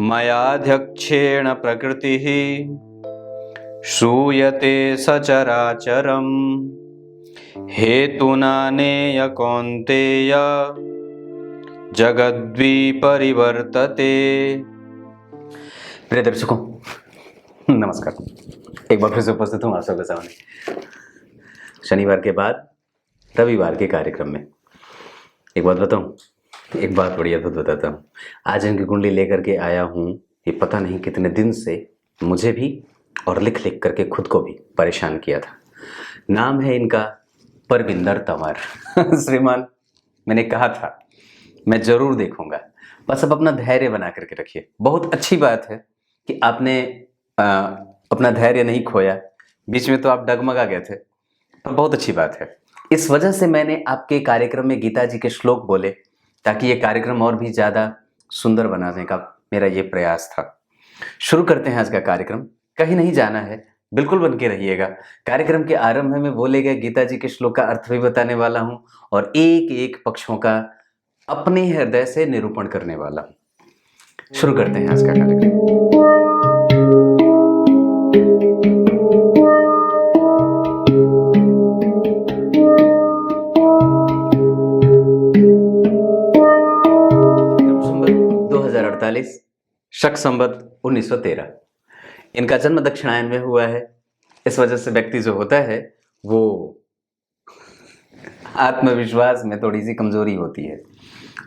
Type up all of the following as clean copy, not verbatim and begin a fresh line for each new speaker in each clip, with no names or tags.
मयाध्यक्षेण प्रकृतिः श्रूयते सचराचरम् हेतुनानेय कौन्तेय जगद्विपरिवर्तते। प्रिय दर्शकों, नमस्कार। एक बार फिर से उपस्थित हूँ आप सबके सामने शनिवार के बाद रविवार के कार्यक्रम में। एक बात बताऊँ, एक बात बड़ी अद्भुत बताता हूँ। आज इनकी कुंडली लेकर के आया हूँ। ये पता नहीं कितने दिन से मुझे भी और लिख लिख करके खुद को भी परेशान किया था। नाम है इनका परविंदर तंवर। श्रीमान, मैंने कहा था मैं जरूर देखूंगा, बस अब अपना धैर्य बना करके रखिए। बहुत अच्छी बात है कि आपने अपना धैर्य नहीं खोया। बीच में तो आप डगमगा गए थे, पर बहुत अच्छी बात है। इस वजह से मैंने आपके कार्यक्रम में गीता जी के श्लोक बोले ताकि ये कार्यक्रम और भी ज़्यादा सुंदर बनाने का मेरा ये प्रयास था। शुरू करते हैं आज का कार्यक्रम। कहीं नहीं जाना है, बिल्कुल बन के रहिएगा। कार्यक्रम के आरंभ में बोले गए गीता जी के श्लोक का अर्थ भी बताने वाला हूँ और एक एक पक्षों का अपने हृदय से निरूपण करने वाला हूँ। शुरू करते हैं आज का कार्यक्रम। शक संवत 1913। इनका जन्म दक्षिणायन में हुआ है। इस वजह से व्यक्ति जो होता है वो आत्मविश्वास में थोड़ी सी कमजोरी होती है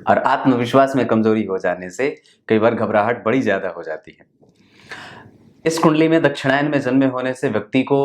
और आत्मविश्वास में कमजोरी हो जाने से कई बार घबराहट बड़ी ज्यादा हो जाती है। इस कुंडली में दक्षिणायन में जन्मे होने से व्यक्ति को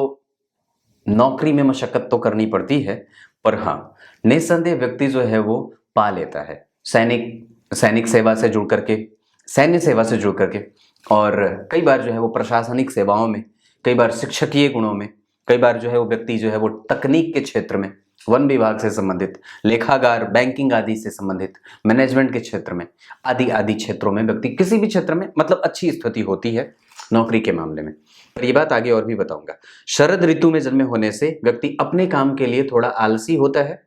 नौकरी में मशक्कत तो करनी पड़ती है, पर हाँ, निस्संदेह व्यक्ति जो है वो पा लेता है। सैनिक सेवा से जुड़ करके, सैन्य सेवा से जुड़ करके, और कई बार जो है वो प्रशासनिक सेवाओं में, कई बार शिक्षकीय गुणों में, कई बार जो है वो व्यक्ति जो है वो तकनीक के क्षेत्र में, वन विभाग से संबंधित, लेखागार, बैंकिंग आदि से संबंधित, मैनेजमेंट के क्षेत्र में, आदि आदि क्षेत्रों में व्यक्ति किसी भी क्षेत्र में मतलब अच्छी स्थिति होती है नौकरी के मामले में। पर ये बात आगे और भी बताऊंगा। शरद ऋतु में जन्मे होने से व्यक्ति अपने काम के लिए थोड़ा आलसी होता है,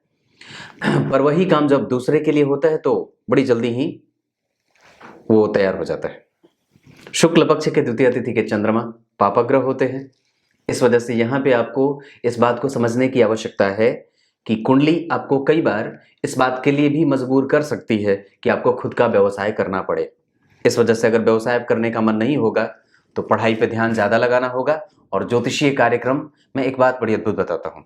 पर वही काम जब दूसरे के लिए होता है तो बड़ी जल्दी ही वो तैयार हो जाता है। शुक्ल पक्ष के द्वितीय तिथि के चंद्रमा पापग्रह होते हैं। इस वजह से यहाँ पे आपको इस बात को समझने की आवश्यकता है कि कुंडली आपको कई बार इस बात के लिए भी मजबूर कर सकती है कि आपको खुद का व्यवसाय करना पड़े। इस वजह से अगर व्यवसाय करने का मन नहीं होगा तो पढ़ाई पे ध्यान ज़्यादा लगाना होगा। और ज्योतिषीय कार्यक्रम में एक बात बड़ी अद्भुत बताता हूँ।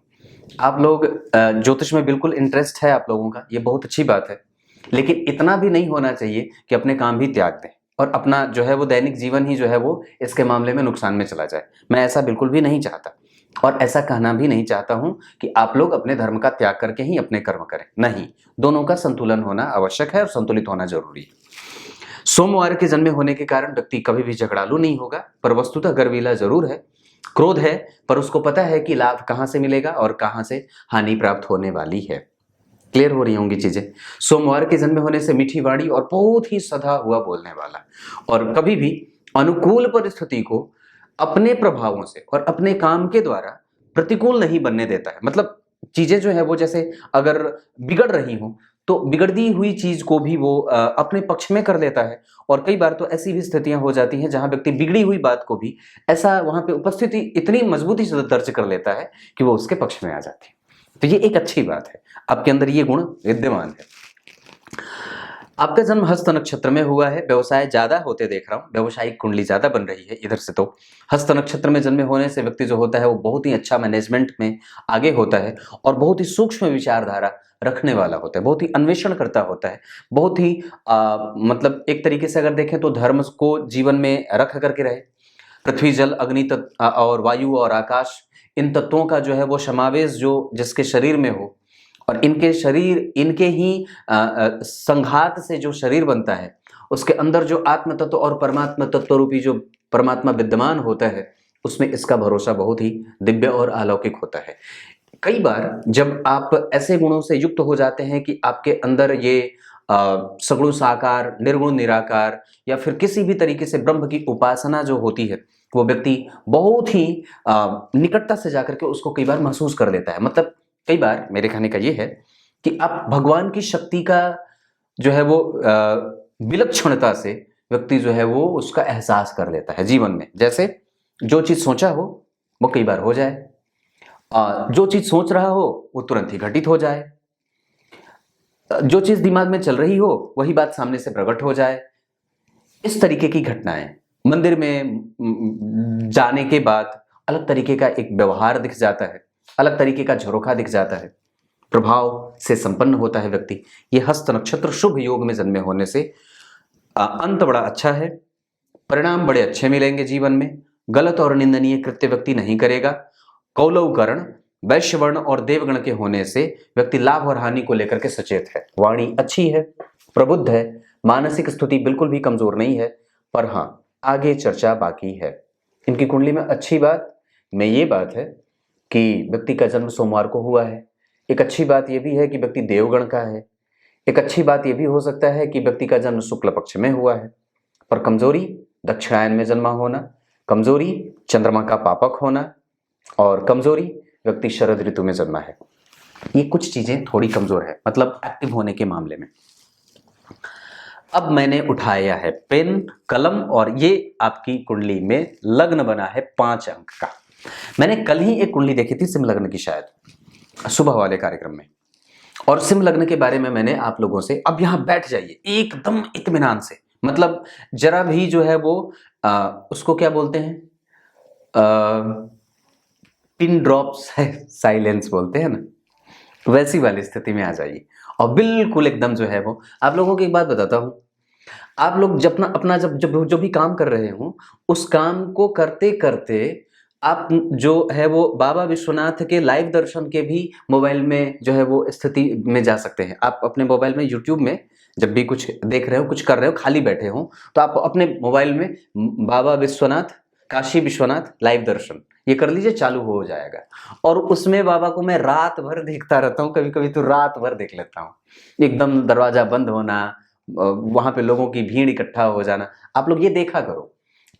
आप लोग ज्योतिष में बिल्कुल इंटरेस्ट है आप लोगों का, ये बहुत अच्छी बात है, लेकिन इतना भी नहीं होना चाहिए कि अपने काम भी त्याग दें और अपना जो है वो दैनिक जीवन ही जो है वो इसके मामले में नुकसान में चला जाए। मैं ऐसा बिल्कुल भी नहीं चाहता और ऐसा कहना भी नहीं चाहता हूं कि आप लोग अपने धर्म का त्याग करके ही अपने कर्म करें। नहीं, दोनों का संतुलन होना आवश्यक है और संतुलित होना जरूरी है। सोमवार के जन्मे होने के कारण व्यक्ति कभी भी झगड़ालू नहीं होगा, पर वस्तुतः गर्वीला जरूर है। क्रोध है, पर उसको पता है कि लाभ कहां से मिलेगा और कहां से हानि प्राप्त होने वाली है। क्लियर हो रही होंगी चीजें। सोमवार के जन्म होने से मीठी वाणी और बहुत ही सधा हुआ बोलने वाला, और कभी भी अनुकूल परिस्थिति को अपने प्रभावों से और अपने काम के द्वारा प्रतिकूल नहीं बनने देता है। मतलब चीजें जो है वो जैसे अगर बिगड़ रही हो तो बिगड़ती हुई चीज को भी वो अपने पक्ष में कर लेता है। और कई बार तो ऐसी भी स्थितियां हो जाती हैं जहां व्यक्ति बिगड़ी हुई बात को भी ऐसा वहां पे उपस्थिति इतनी मजबूती से दर्ज कर लेता है कि वो उसके पक्ष में आ जाती है। तो ये एक अच्छी बात है, आपके अंदर ये गुण विद्यमान है। आपका जन्म हस्त नक्षत्र में हुआ है। व्यवसाय ज्यादा होते देख रहा हूं, व्यवसायिक कुंडली ज्यादा बन रही है इधर से। तो हस्त नक्षत्र में जन्मे होने से व्यक्ति जो होता है वो बहुत ही अच्छा मैनेजमेंट में आगे होता है और बहुत ही सूक्ष्म विचारधारा रखने वाला होता है, बहुत ही अन्वेषण करता होता है, बहुत ही मतलब एक तरीके से अगर देखें तो धर्म को जीवन में रख करके रहे। पृथ्वी, जल, अग्नि और वायु और आकाश, इन तत्वों का जो है वो समावेश जो जिसके शरीर में हो और इनके ही संघात से जो शरीर बनता है, उसके अंदर जो आत्म तत्व और परमात्मा तत्व रूपी जो परमात्मा विद्यमान होता है, उसमें इसका भरोसा बहुत ही दिव्य और अलौकिक होता है। कई बार जब आप ऐसे गुणों से युक्त हो जाते हैं कि आपके अंदर ये सगुण साकार, निर्गुण निराकार या फिर किसी भी तरीके से ब्रह्म की उपासना जो होती है, वो व्यक्ति बहुत ही निकटता से जाकर के उसको कई बार महसूस कर लेता है। मतलब कई बार मेरे कहने का ये है कि आप भगवान की शक्ति का जो है वो विलक्षणता से व्यक्ति जो है वो उसका एहसास कर लेता है जीवन में। जैसे जो चीज सोचा हो वो कई बार हो जाए, जो चीज सोच रहा हो वो तुरंत ही घटित हो जाए, जो चीज दिमाग में चल रही हो वही बात सामने से प्रकट हो जाए। इस तरीके की घटनाएं, मंदिर में जाने के बाद अलग तरीके का एक व्यवहार दिख जाता है, अलग तरीके का झरोखा दिख जाता है, प्रभाव से संपन्न होता है व्यक्ति। ये हस्त नक्षत्र शुभ योग में जन्मे होने से अंत बड़ा अच्छा है, परिणाम बड़े अच्छे मिलेंगे जीवन में। गलत और निंदनीय कृत्य व्यक्ति नहीं करेगा। कौलव कर्ण, वैश्य वर्ण और देवगण के होने से व्यक्ति लाभ और हानि को लेकर के सचेत है। वाणी अच्छी है, प्रबुद्ध है, मानसिक स्थिति बिल्कुल भी कमजोर नहीं है, पर हाँ आगे चर्चा बाकी है। इनकी कुंडली में अच्छी बात में ये बात है कि व्यक्ति का जन्म सोमवार को हुआ है। एक अच्छी बात यह भी है कि व्यक्ति देवगण का है। एक अच्छी बात यह भी हो सकता है कि व्यक्ति का जन्म शुक्ल पक्ष में हुआ है। पर कमजोरी दक्षिणायन में जन्मा होना, कमजोरी चंद्रमा का पापक होना, और कमजोरी व्यक्ति शरद ऋतु में जन्मा है। ये कुछ चीजें थोड़ी कमजोर है, मतलब एक्टिव होने के मामले में। अब मैंने उठाया है पेन कलम और ये आपकी कुंडली में लग्न बना है 5 अंक का। मैंने कल ही एक कुंडली देखी थी सिंह लग्न की, शायद सुबह वाले कार्यक्रम में, और सिंह लग्न के बारे में मैंने आप लोगों से, अब यहां बैठ जाइए एकदम इत्मीनान से, मतलब जरा भी जो है वो उसको क्या बोलते हैं, पिन ड्रॉप साइलेंस बोलते हैं ना, वैसी वाली स्थिति में आ जाइए और बिल्कुल एकदम जो है वो। आप लोगों को एक बात बताता हूं, आप लोग जब अपना जब जब जो भी काम कर रहे हो उस काम को करते करते आप जो है वो बाबा विश्वनाथ के लाइव दर्शन के भी मोबाइल में जो है वो स्थिति में जा सकते हैं। आप अपने मोबाइल में यूट्यूब में जब भी कुछ देख रहे हो, कुछ कर रहे हो, खाली बैठे हो, तो आप अपने मोबाइल में बाबा विश्वनाथ, काशी विश्वनाथ लाइव दर्शन ये कर लीजिए, चालू हो जाएगा। और उसमें बाबा को मैं रात भर देखता रहता हूँ, कभी कभी तो रात भर देख लेता हूँ, एकदम दरवाजा बंद होना, वहां पे लोगों की भीड़ इकट्ठा हो जाना। आप लोग ये देखा करो,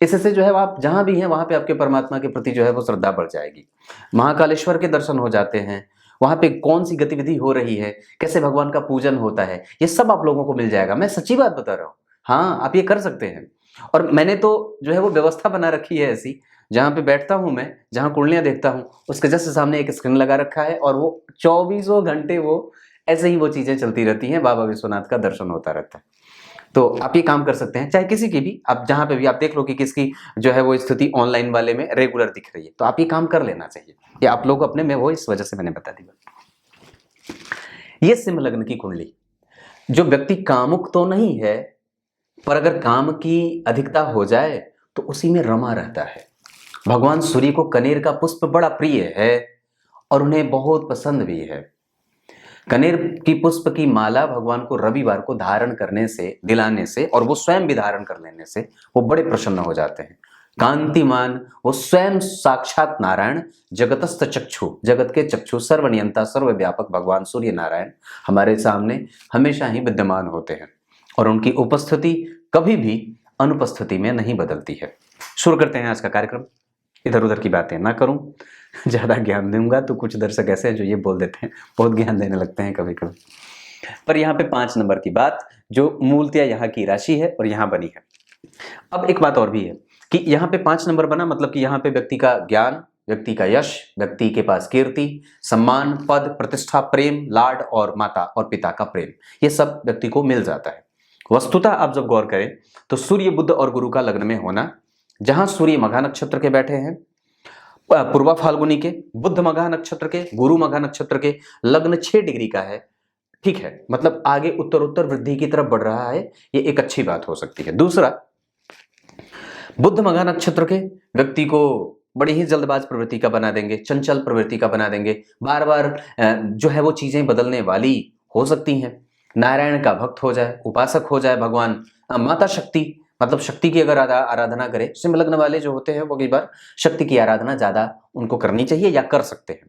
इससे जो है आप जहां भी हैं वहां पे आपके परमात्मा के प्रति जो है वो श्रद्धा बढ़ जाएगी। महाकालेश्वर के दर्शन हो जाते हैं, वहां पे कौन सी गतिविधि हो रही है, कैसे भगवान का पूजन होता है, ये सब आप लोगों को मिल जाएगा। मैं सच्ची बात बता रहा हूँ, हाँ आप ये कर सकते हैं। और मैंने तो जो है वो व्यवस्था बना रखी है ऐसी, जहां पे बैठता हूं मैं, जहां कुंडलियां देखता हूं, उसके जस्ट सामने एक स्क्रीन लगा रखा है और वो 24 घंटे वो ऐसे ही वो चीजें चलती रहती हैं, बाबा विश्वनाथ का दर्शन होता रहता है। तो आप ये काम कर सकते हैं, चाहे किसी की भी, आप जहां पे भी आप देख लो कि किसकी जो है वो स्थिति ऑनलाइन वाले में रेगुलर दिख रही है, तो आप ये काम कर लेना चाहिए। ये आप लोग अपने में वो, इस वजह से मैंने बता दिया। ये सिंह लग्न की कुंडली, जो व्यक्ति कामुक तो नहीं है, पर अगर काम की अधिकता हो जाए तो उसी में रमा रहता है। भगवान सूर्य को कनेर का पुष्प बड़ा प्रिय है और उन्हें बहुत पसंद भी है। कनेर की पुष्प की माला भगवान को रविवार को धारण करने से, दिलाने से, और वो स्वयं भी धारण कर लेने से वो बड़े प्रसन्न हो जाते हैं। कांतिमान, वो स्वयं साक्षात नारायण, जगतस्थ चक्षु, जगत के चक्षु, सर्वनियंता सर्वव्यापक भगवान सूर्य नारायण हमारे सामने हमेशा ही विद्यमान होते हैं और उनकी उपस्थिति कभी भी अनुपस्थिति में नहीं बदलती है। शुरू करते हैं आज का कार्यक्रम। इधर उधर की बातें ना करूं, ज्यादा ज्ञान दूंगा तो कुछ दर्शक ऐसे हैं जो ये बोल देते हैं, बहुत ज्ञान देने लगते हैं कभी कभी। पर यहाँ पे 5 नंबर की बात जो मूलतया यहाँ की राशि है और यहाँ बनी है। अब एक बात और भी है कि यहाँ पे 5 नंबर बना, मतलब कि यहाँ पे व्यक्ति का ज्ञान, व्यक्ति का यश, व्यक्ति के पास कीर्ति, सम्मान, पद, प्रतिष्ठा, प्रेम, लाड और माता और पिता का प्रेम, ये सब व्यक्ति को मिल जाता है। वस्तुतः आप जब गौर करें तो सूर्य, बुध और गुरु का लग्न में होना, जहां सूर्य मघा नक्षत्र के बैठे हैं, पूर्वा फाल्गुनी के, बुध मघा नक्षत्र के, गुरु मघा नक्षत्र के, लग्न 6 डिग्री का है, ठीक है, मतलब आगे उत्तर उत्तर वृद्धि की तरफ बढ़ रहा है, ये एक अच्छी बात हो सकती है। दूसरा, बुध मघा नक्षत्र के व्यक्ति को बड़ी ही जल्दबाज प्रवृत्ति का बना देंगे, चंचल प्रवृत्ति का बना देंगे, बार बार जो है वो चीजें बदलने वाली हो सकती हैं। नारायण का भक्त हो जाए, उपासक हो जाए, भगवान माता शक्ति, मतलब शक्ति की अगर आराधना करे, सिंह लग्न वाले जो होते हैं वो कई बार शक्ति की आराधना ज्यादा उनको करनी चाहिए या कर सकते हैं।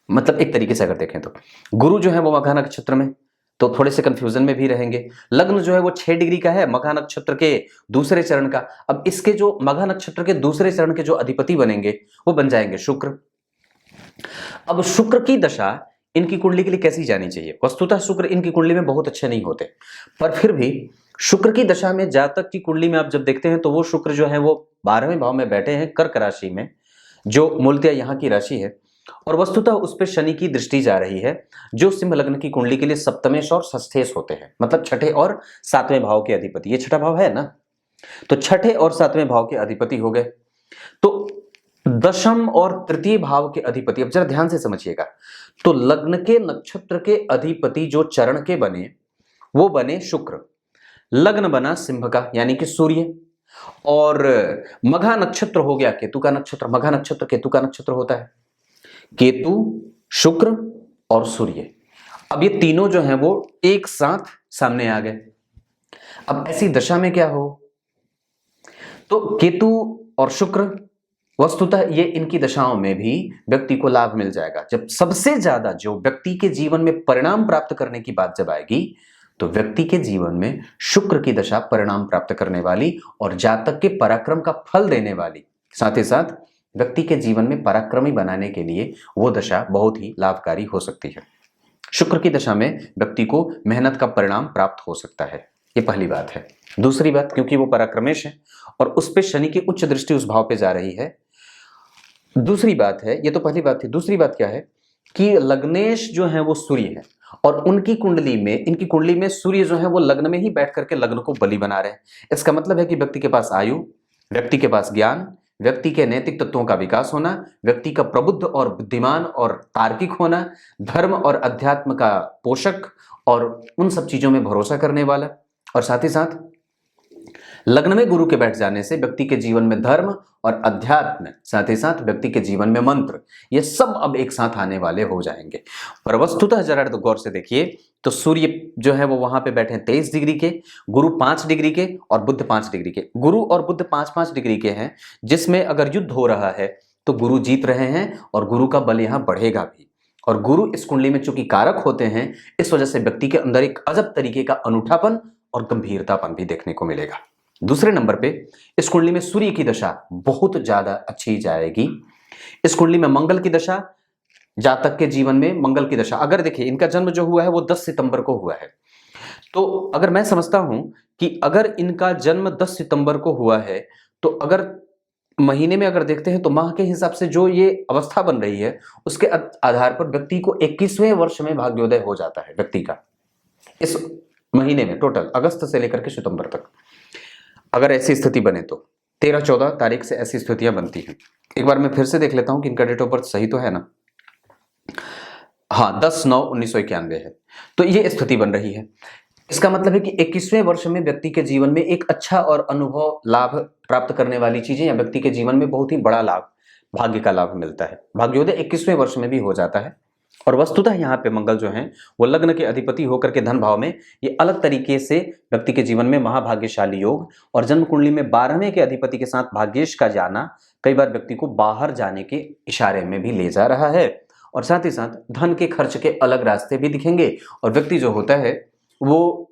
मतलब एक तरीके से अगर देखें तो गुरु जो है वो मघा नक्षत्र में, तो थोड़े से कंफ्यूजन में भी रहेंगे। लग्न जो है वो 6 डिग्री का है, मघा नक्षत्र के दूसरे चरण का। अब इसके जो मघा नक्षत्र के दूसरे चरण के जो अधिपति बनेंगे वो बन जाएंगे शुक्र। अब शुक्र की दशा इनकी कुंडली के लिए कैसी जानी चाहिए? वस्तुतः शुक्र इनकी कुंडली में बहुत अच्छे नहीं होते, पर फिर भी शुक्र की दशा में जातक की कुंडली में आप जब देखते हैं तो वो शुक्र जो है वो 12वें भाव में बैठे हैं कर्क राशि में, जो मूलतः यहाँ की राशि है, और वस्तुतः उस पर शनि की दृष्टि जा रही है, जो सिंह लग्न की कुंडली के लिए सप्तमेश और षष्ठेश होते हैं, मतलब छठे और सातवें भाव के अधिपति। ये छठा भाव है ना, तो छठे और सातवें भाव के अधिपति हो गए। तो दशम और तृतीय भाव के अधिपति, अब जरा ध्यान से समझिएगा, तो लग्न के नक्षत्र के अधिपति जो चरण के बने वो बने शुक्र, लग्न बना सिंह का यानी कि सूर्य, और मघा नक्षत्र हो गया केतु का नक्षत्र। मघा नक्षत्र केतु का नक्षत्र होता है, केतु, शुक्र और सूर्य। अब ये तीनों जो हैं वो एक साथ सामने आ गए। अब ऐसी दशा में क्या हो, तो केतु और शुक्र, वस्तुतः ये इनकी दशाओं में भी व्यक्ति को लाभ मिल जाएगा। जब सबसे ज्यादा जो व्यक्ति के जीवन में परिणाम प्राप्त करने की बात जब आएगी, तो व्यक्ति के जीवन में शुक्र की दशा परिणाम प्राप्त करने वाली और जातक के पराक्रम का फल देने वाली, साथ ही साथ व्यक्ति के जीवन में पराक्रमी बनाने के लिए वो दशा बहुत ही लाभकारी हो सकती है। शुक्र की दशा में व्यक्ति को मेहनत का परिणाम प्राप्त हो सकता है, ये पहली बात है। दूसरी बात, क्योंकि वो पराक्रमेश है और उस पे शनि की उच्च दृष्टि उस भाव पे जा रही है। दूसरी बात है, ये तो पहली बात थी, दूसरी बात क्या है कि लग्नेश जो है वो सूर्य है, और उनकी कुंडली में, इनकी कुंडली में सूर्य जो है वो लग्न में ही बैठ करके लग्न को बलि बना रहे हैं। इसका मतलब है कि व्यक्ति के पास आयु, व्यक्ति के पास ज्ञान, व्यक्ति के नैतिक तत्वों का विकास होना, व्यक्ति का प्रबुद्ध और बुद्धिमान और तार्किक होना, धर्म और अध्यात्म का पोषक और उन सब चीजों में भरोसा करने वाला, और साथ ही साथ लग्न में गुरु के बैठ जाने से व्यक्ति के जीवन में धर्म और अध्यात्म, साथ ही साथ व्यक्ति के जीवन में मंत्र, ये सब अब एक साथ आने वाले हो जाएंगे। पर वस्तुतः जरा तो गौर से देखिए, तो सूर्य जो है वो वहां पे बैठे हैं 23 डिग्री के, गुरु 5 डिग्री के और बुध 5 डिग्री के। गुरु और बुध 5-5 डिग्री के हैं, जिसमें अगर युद्ध हो रहा है तो गुरु जीत रहे हैं और गुरु का बल यहाँ बढ़ेगा भी। और गुरु इस कुंडली में चूंकि कारक होते हैं, इस वजह से व्यक्ति के अंदर एक अजब तरीके का अनूठापन और गंभीरतापन भी देखने को मिलेगा। दूसरे नंबर पे इस कुंडली में सूर्य की दशा बहुत ज्यादा अच्छी जाएगी। इस कुंडली में मंगल की दशा, जातक के जीवन में मंगल की दशा, अगर देखिए इनका जन्म जो हुआ है वो 10 सितंबर को हुआ है, तो अगर मैं समझता हूं कि अगर इनका जन्म 10 सितंबर को हुआ है, तो अगर महीने में अगर देखते हैं तो माह के हिसाब से जो ये अवस्था बन रही है, उसके आधार पर व्यक्ति को 21वें वर्ष में भाग्योदय हो जाता है व्यक्ति का, इस महीने में टोटल अगस्त से लेकर के सितंबर तक। अगर ऐसी स्थिति बने तो 13-14 तारीख से ऐसी स्थितियां बनती हैं। एक बार मैं फिर से देख लेता हूं कि इनका डेट ऑफ बर्थ सही तो है ना। हाँ, 10/9/1991 है, तो ये स्थिति बन रही है। इसका मतलब है कि 21वें वर्ष में व्यक्ति के जीवन में एक अच्छा और अनुभव लाभ प्राप्त करने वाली चीजें, या व्यक्ति के जीवन में बहुत ही बड़ा लाभ, भाग्य का लाभ मिलता है। भाग्योदय 21वें वर्ष में भी हो जाता है। और वस्तुतः यहाँ पे मंगल जो है वो लग्न के अधिपति होकर के धन भाव में, ये अलग तरीके से व्यक्ति के जीवन में महाभाग्यशाली योग, और जन्म कुंडली में 12वें के अधिपति के साथ भाग्येश का जाना कई बार व्यक्ति को बाहर जाने के इशारे में भी ले जा रहा है, और साथ ही साथ धन के खर्च के अलग रास्ते भी दिखेंगे। और व्यक्ति जो होता है वो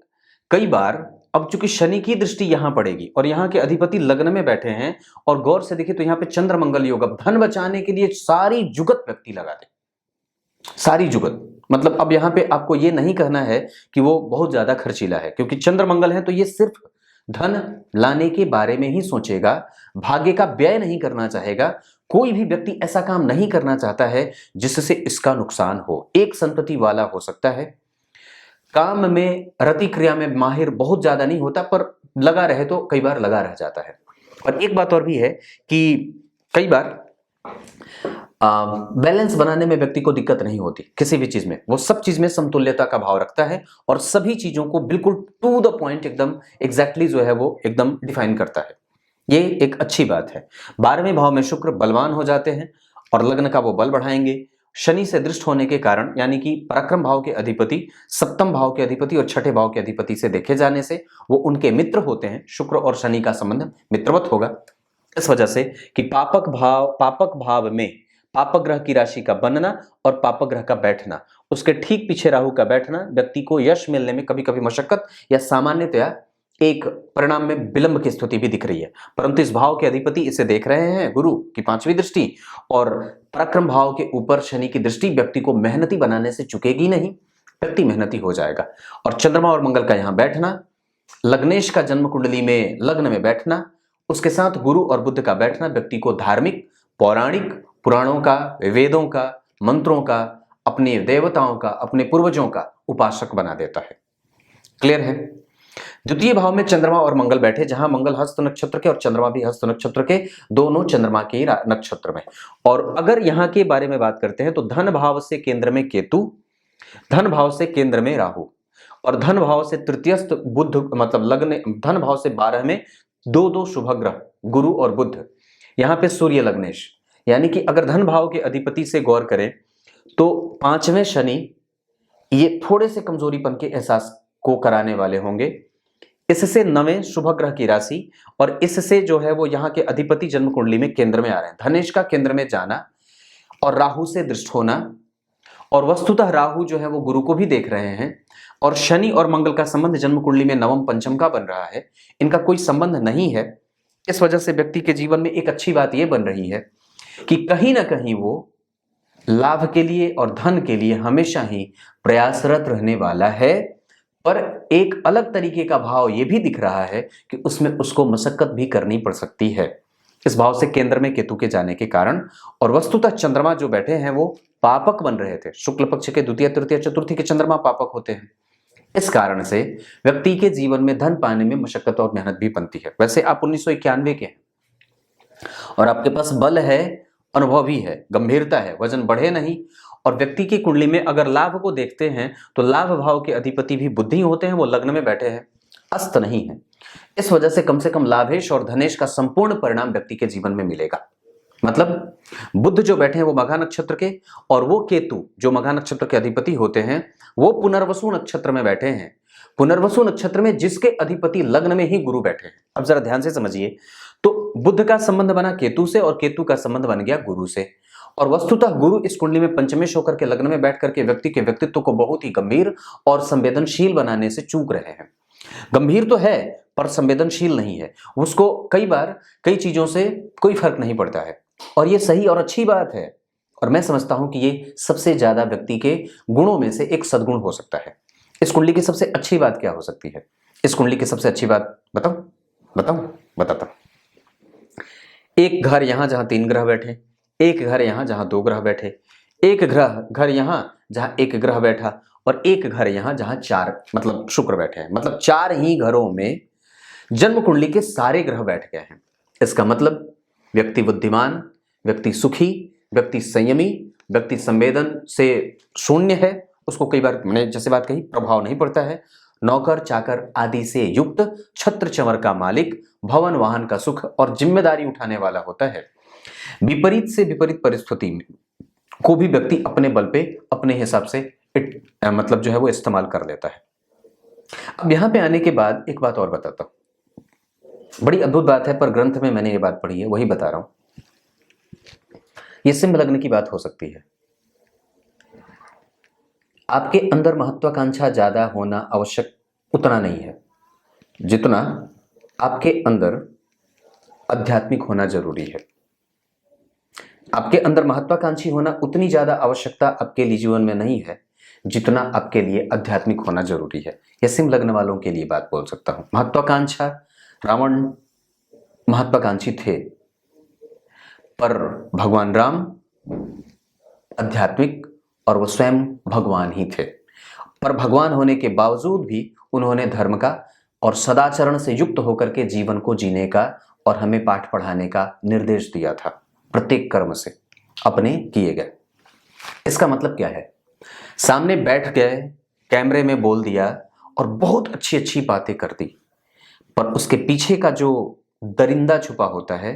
कई बार, अब चूंकि शनि की दृष्टि यहां पड़ेगी और यहाँ के अधिपति लग्न में बैठे हैं, और गौर से देखिए तो यहाँ पे चंद्र मंगल योग, अब धन बचाने के लिए सारी जुगत व्यक्ति लगा दे, सारी जुगत, मतलब अब यहाँ पे आपको ये नहीं कहना है कि वो बहुत ज्यादा खर्चीला है, क्योंकि चंद्र मंगल है तो ये सिर्फ धन लाने के बारे में ही सोचेगा, भाग्य का व्यय नहीं करना चाहेगा। कोई भी व्यक्ति ऐसा काम नहीं करना चाहता है जिससे इसका नुकसान हो। एक संतति वाला हो सकता है, काम में रति क्रिया में माहिर बहुत ज्यादा नहीं होता, पर लगा रहे तो कई बार लगा रह जाता है। और एक बात और भी है कि कई बार बैलेंस बनाने में व्यक्ति को दिक्कत नहीं होती किसी भी चीज में, वो सब चीज में समतुल्यता का भाव रखता है और सभी चीजों को बिल्कुल टू द पॉइंट एकदम एग्जैक्टली जो है वो एकदम डिफाइन करता है। ये एक अच्छी बात है। 12वें भाव में शुक्र बलवान हो जाते हैं और लग्न का वो बल बढ़ाएंगे। शनि से दृष्ट होने के कारण, यानी कि पराक्रम भाव के अधिपति, सप्तम भाव के अधिपति और छठे भाव के अधिपति से देखे जाने से वो उनके मित्र होते हैं। शुक्र और शनि का संबंध मित्रवत होगा, इस वजह से कि पापक भाव में पापक ग्रह की राशि का बनना और पापक ग्रह का बैठना, उसके ठीक पीछे राहु का बैठना व्यक्ति को यश मिलने में कभी कभी मशक्कत या सामान्यतया एक परिणाम में विलंब की स्थिति भी दिख रही है, परंतु इस भाव के अधिपति इसे देख रहे हैं, गुरु की 5वीं दृष्टि, और पराक्रम भाव के ऊपर शनि की दृष्टि व्यक्ति को मेहनती बनाने से चुकेगी नहीं, व्यक्ति मेहनती हो जाएगा। और चंद्रमा और मंगल का यहां बैठना, लग्नेश का जन्म कुंडली में लग्न में बैठना, उसके साथ गुरु और बुध का बैठना व्यक्ति को धार्मिक, पौराणिक, पुराणों का, वेदों का, मंत्रों का, अपने देवताओं का, अपने पूर्वजों का उपासक बना देता है। क्लियर है? द्वितीय भाव में चंद्रमा और मंगल बैठे, जहां मंगल हस्त नक्षत्र के और चंद्रमा भी हस्त नक्षत्र के, दोनों चंद्रमा के नक्षत्र में। और अगर यहां के बारे में बात करते हैं तो धन भाव से केंद्र में केतु, धन भाव से केंद्र में राहु, और धन भाव से तृतीयस्थ बुध, मतलब लग्न, धन भाव से 12 में दो शुभ ग्रह गुरु और बुध, यहां पे सूर्य लग्नेश। यानी कि अगर धन भाव के अधिपति से गौर करें तो 5वें शनि ये थोड़े से कमजोरीपन के एहसास को कराने वाले होंगे। इससे 9वें शुभ ग्रह की राशि, और इससे जो है वो यहाँ के अधिपति जन्म कुंडली में केंद्र में आ रहे हैं। धनेश का केंद्र में जाना और राहु से दृष्ट होना, और वस्तुतः राहु जो है वो गुरु को भी देख रहे हैं, और शनि और मंगल का संबंध जन्म कुंडली में 9म पंचम का बन रहा है, इनका कोई संबंध नहीं है। इस वजह से व्यक्ति के जीवन में एक अच्छी बात यह बन रही है कि कहीं ना कहीं वो लाभ के लिए और धन के लिए हमेशा ही प्रयासरत रहने वाला है। पर एक अलग तरीके का भाव यह भी दिख रहा है कि उसमें उसको मशक्कत भी करनी पड़ सकती है, इस भाव से केंद्र में केतु के जाने के कारण। और वस्तुतः चंद्रमा जो बैठे हैं वो पापक बन रहे थे, शुक्ल पक्ष के द्वितीय, तृतीय, चतुर्थी के चंद्रमा पापक होते हैं। इस कारण से व्यक्ति के जीवन में धन पाने में मशक्कत और मेहनत भी बनती है। वैसे आप 1991 के हैं और आपके पास बल है, अनुभव भी है, गंभीरता है, वजन बढ़े नहीं। और व्यक्ति की कुंडली में अगर लाभ को देखते हैं तो लाभ भाव के अधिपति भी बुद्धि होते हैं, वो लग्न में बैठे हैं, अस्त नहीं है। इस वजह से कम लाभेश और धनेश का संपूर्ण परिणाम व्यक्ति के जीवन में मिलेगा। मतलब बुध जो बैठे हैं वो मघा नक्षत्र के, और वो केतु जो मघा नक्षत्र के अधिपति होते हैं वो पुनर्वसु नक्षत्र में बैठे हैं। पुनर्वसु नक्षत्र में जिसके अधिपति लग्न में ही गुरु बैठे हैं। अब जरा ध्यान से समझिए, तो बुध का संबंध बना केतु से और केतु का संबंध बन गया गुरु से। और वस्तुतः गुरु इस कुंडली में पंचमेश होकर के लग्न में बैठ करके व्यक्ति के व्यक्तित्व को बहुत ही गंभीर और संवेदनशील बनाने से चूक रहे हैं। गंभीर तो है पर संवेदनशील नहीं है, उसको कई बार कई चीजों से कोई फर्क नहीं पड़ता है, और ये सही और अच्छी बात है। और मैं समझता हूं कि ये सबसे ज्यादा व्यक्ति के गुणों में से एक सद्गुण हो सकता है। इस कुंडली की सबसे अच्छी बात क्या हो सकती है? इस कुंडली की सबसे अच्छी बात बताता हूं। एक घर यहां जहां 3 ग्रह बैठे, एक घर यहां जहां 2 ग्रह बैठे, एक घर यहां जहां 1 ग्रह बैठा, और एक घर यहां जहां 4 मतलब शुक्र बैठे हैं। मतलब 4 ही घरों में जन्म कुंडली के सारे ग्रह बैठ गए हैं। इसका मतलब व्यक्ति बुद्धिमान, व्यक्ति सुखी, व्यक्ति संयमी, व्यक्ति संवेदन से शून्य है, उसको कई बार मैंने जैसे बात कही प्रभाव नहीं पड़ता है, नौकर चाकर आदि से युक्त, छत्र चंवर का मालिक, भवन वाहन का सुख और जिम्मेदारी उठाने वाला होता है। विपरीत से विपरीत परिस्थिति में को भी व्यक्ति अपने बल पे अपने हिसाब से मतलब जो है वो इस्तेमाल कर लेता है। अब यहां पे आने के बाद एक बात और बताता हूं, बड़ी अद्भुत बात है पर ग्रंथ में मैंने ये बात पढ़ी है वही बता रहा हूं। ये सिंह लग्न की बात हो सकती है। आपके अंदर महत्वाकांक्षा ज्यादा होना आवश्यक उतना नहीं है जितना आपके अंदर आध्यात्मिक होना जरूरी है। आपके अंदर महत्वाकांक्षी होना उतनी ज्यादा आवश्यकता आपके लिए जीवन में नहीं है जितना आपके लिए आध्यात्मिक होना जरूरी है। यह सिंह लग्न वालों के लिए बात बोल सकता हूं। महत्वाकांक्षा, रावण महत्वाकांक्षी थे पर भगवान राम आध्यात्मिक और वो स्वयं भगवान ही थे। पर भगवान होने के बावजूद भी उन्होंने धर्म का और सदाचरण से युक्त होकर के जीवन को जीने का और हमें पाठ पढ़ाने का निर्देश दिया था। प्रत्येक कर्म से अपने किए गए। इसका मतलब क्या है? सामने बैठ गए, कैमरे में बोल दिया और बहुत अच्छी अच्छी बातें कर दी, पर उसके पीछे का जो दरिंदा छुपा होता है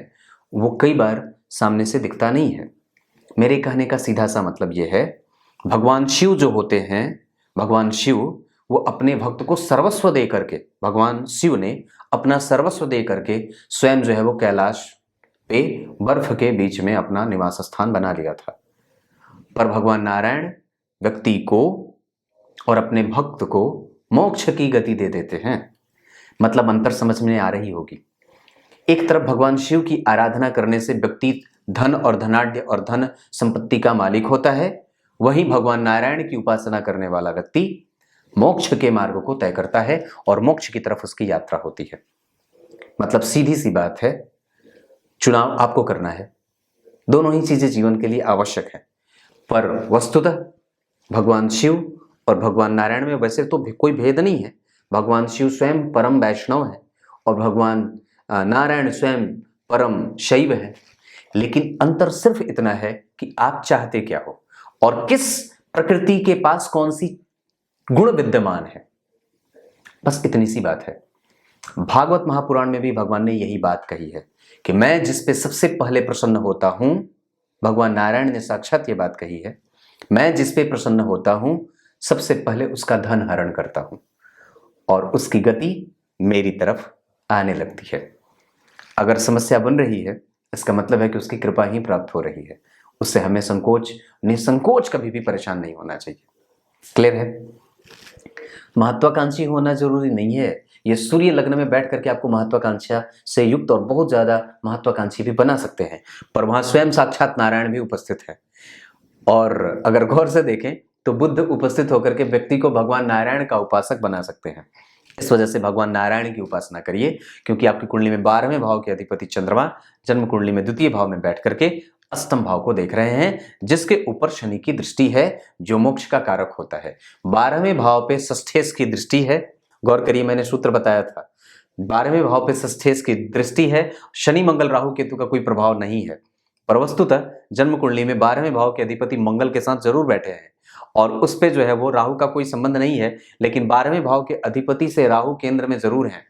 वो कई बार सामने से दिखता नहीं है। मेरे कहने का सीधा सा मतलब यह है, भगवान शिव जो होते हैं, भगवान शिव वो अपने भक्त को सर्वस्व दे करके, भगवान शिव ने अपना सर्वस्व दे करके स्वयं जो है वो कैलाश पे बर्फ के बीच में अपना निवास स्थान बना लिया था। पर भगवान नारायण व्यक्ति को और अपने भक्त को मोक्ष की गति दे देते हैं। मतलब अंतर समझ में आ रही होगी। एक तरफ भगवान शिव की आराधना करने से व्यक्ति धन और धनाढ्य और धन संपत्ति का मालिक होता है, वहीं भगवान नारायण की उपासना करने वाला व्यक्ति मोक्ष के मार्ग को तय करता है और मोक्ष की तरफ उसकी यात्रा होती है। मतलब सीधी सी बात है, चुनाव आपको करना है। दोनों ही चीजें जीवन के लिए आवश्यक है, पर वस्तुतः भगवान शिव और भगवान नारायण में वैसे तो कोई भेद नहीं है। भगवान शिव स्वयं परम वैष्णव है और भगवान नारायण स्वयं परम शैव है, लेकिन अंतर सिर्फ इतना है कि आप चाहते क्या हो और किस प्रकृति के पास कौन सी गुण विद्यमान है। बस इतनी सी बात है। भागवत महापुराण में भी भगवान ने यही बात कही है कि मैं जिस पे सबसे पहले प्रसन्न होता हूं, भगवान नारायण ने साक्षात ये बात कही है, मैं जिस पे प्रसन्न होता हूं सबसे पहले उसका धन हरण करता हूं और उसकी गति मेरी तरफ आने लगती है। अगर समस्या बन रही है, इसका मतलब है कि उसकी कृपा ही प्राप्त हो रही है। उससे हमें निसंकोच कभी भी परेशान नहीं होना चाहिए। क्लियर है? महत्वाकांक्षी होना जरूरी नहीं है। ये सूर्य लग्न में बैठ करके आपको महत्वाकांक्षा से युक्त और बहुत ज्यादा महत्वाकांक्षी भी बना सकते हैं, पर वहां स्वयं साक्षात नारायण भी उपस्थित है। और अगर गौर से देखें तो बुद्ध उपस्थित होकर के व्यक्ति को भगवान नारायण का उपासक बना सकते हैं। इस वजह से भगवान नारायण की उपासना करिए, क्योंकि आपकी कुंडली में 12वें भाव के अधिपति चंद्रमा जन्म कुंडली में द्वितीय भाव में बैठ करके अष्टम भाव को देख रहे हैं, जिसके ऊपर शनि की दृष्टि है जो मोक्ष का कारक होता है। 12वें भाव पे षष्ठेश की दृष्टि है। गौर करिए, मैंने सूत्र बताया था, 12वें भाव पे षष्ठेश की दृष्टि है। शनि मंगल राहु केतु का कोई प्रभाव नहीं है, पर वस्तुतः जन्म कुंडली में 12वें भाव के अधिपति मंगल के साथ जरूर बैठे हैं और उस पे जो है वो राहु का कोई संबंध नहीं है, लेकिन 12वें भाव के अधिपति से राहु केंद्र में जरूर है।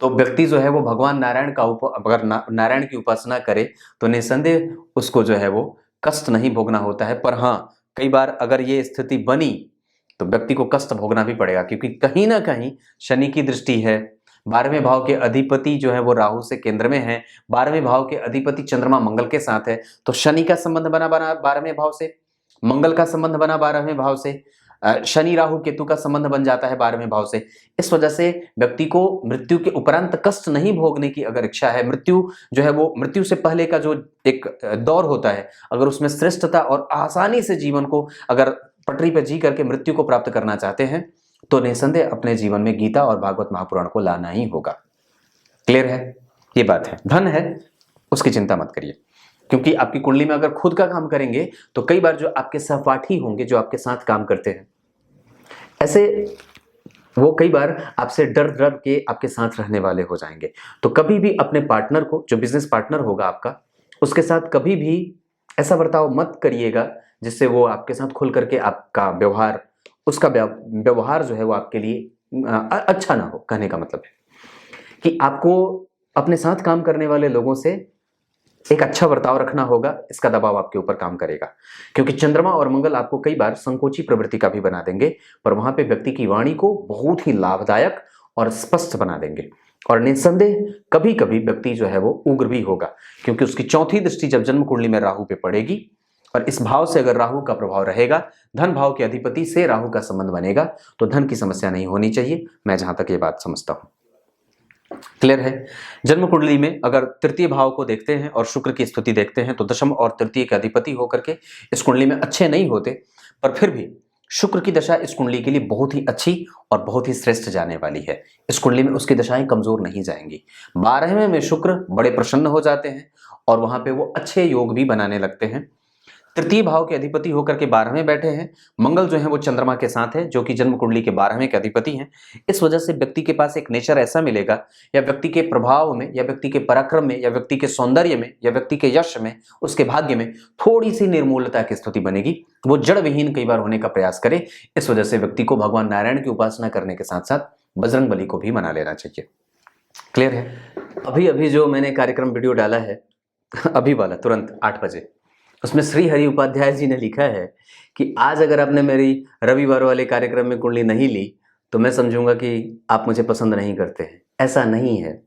तो व्यक्ति जो है वो भगवान नारायण का अगर नारायण की उपासना करे तो निसंदेह उसको जो है वो कष्ट नहीं भोगना होता है। पर हाँ, कई बार अगर ये स्थिति बनी तो व्यक्ति को कष्ट भोगना भी पड़ेगा, क्योंकि कहीं ना कहीं शनि की दृष्टि है। 12वें भाव के अधिपति जो है वो राहु से केंद्र में है, 12वें भाव के अधिपति चंद्रमा मंगल के साथ है, तो शनि का संबंध बना 12वें भाव से, मंगल का संबंध बना 12वें भाव से, शनि राहु केतु का संबंध बन जाता है 12वें भाव से। इस वजह से व्यक्ति को मृत्यु के उपरांत कष्ट नहीं भोगने की अगर इच्छा है, मृत्यु जो है वो मृत्यु से पहले का जो एक दौर होता है, अगर उसमें श्रेष्ठता और आसानी से जीवन को अगर पटरी पर जी करके मृत्यु को प्राप्त करना चाहते हैं, तो निसंदेह अपने जीवन में गीता और भागवत महापुराण को लाना ही होगा। क्लियर है? ये बात है। धन है, उसकी चिंता मत करिए, क्योंकि आपकी कुंडली में अगर खुद का काम करेंगे तो कई बार जो आपके सहपाठी होंगे, जो आपके साथ काम करते हैं, ऐसे वो कई बार आपसे डर डर के आपके साथ रहने वाले हो जाएंगे। तो कभी भी अपने पार्टनर को, जो बिजनेस पार्टनर होगा आपका, उसके साथ कभी भी ऐसा बर्ताव मत करिएगा जिससे वो आपके साथ खुल करके आपका व्यवहार, उसका व्यवहार जो है वो आपके लिए अच्छा ना हो। कहने का मतलब है कि आपको अपने साथ काम करने वाले लोगों से एक अच्छा बर्ताव रखना होगा। इसका दबाव आपके ऊपर काम करेगा, क्योंकि चंद्रमा और मंगल आपको कई बार संकोची प्रवृत्ति का भी बना देंगे, पर वहां पे व्यक्ति की वाणी को बहुत ही लाभदायक और स्पष्ट बना देंगे। और निस्संदेह कभी कभी व्यक्ति जो है वो उग्र भी होगा, क्योंकि उसकी चौथी दृष्टि जब जन्म कुंडली में राहु पे पड़ेगी और इस भाव से अगर राहु का प्रभाव रहेगा, धन भाव के अधिपति से राहु का संबंध बनेगा, तो धन की समस्या नहीं होनी चाहिए, मैं जहां तक ये बात समझता हूं। क्लियर है? जन्म कुंडली में अगर तृतीय भाव को देखते हैं और शुक्र की स्थिति देखते हैं, तो दशम और तृतीय के अधिपति होकर के इस कुंडली में अच्छे नहीं होते, पर फिर भी शुक्र की दशा इस कुंडली के लिए बहुत ही अच्छी और बहुत ही श्रेष्ठ जाने वाली है। इस कुंडली में उसकी दशाएं कमजोर नहीं जाएंगी। 12वें में शुक्र बड़े प्रसन्न हो जाते हैं और वहां पे वो अच्छे योग भी बनाने लगते हैं। तृतीय भाव के अधिपति होकर के 12वें बैठे हैं। मंगल जो है वो चंद्रमा के साथ है, जो कि जन्म कुंडली के 12वें के अधिपति हैं। इस वजह से व्यक्ति के पास एक नेचर ऐसा मिलेगा, या व्यक्ति के प्रभाव में, या व्यक्ति के पराक्रम में, या व्यक्ति के सौंदर्य में, या व्यक्ति के यश में, उसके भाग्य में थोड़ी सी निर्मूलता की स्थिति बनेगी। वो जड़ विहीन कई बार होने का प्रयास करे। इस वजह से व्यक्ति को भगवान नारायण की उपासना करने के साथ साथ बजरंग बली को भी मना लेना चाहिए। क्लियर है? अभी अभी जो मैंने कार्यक्रम वीडियो डाला है, अभी वाला तुरंत 8 बजे, उसमें श्री हरि उपाध्याय जी ने लिखा है कि आज अगर आपने मेरी रविवार वाले कार्यक्रम में कुंडली नहीं ली तो मैं समझूंगा कि आप मुझे पसंद नहीं करते हैं। ऐसा नहीं है।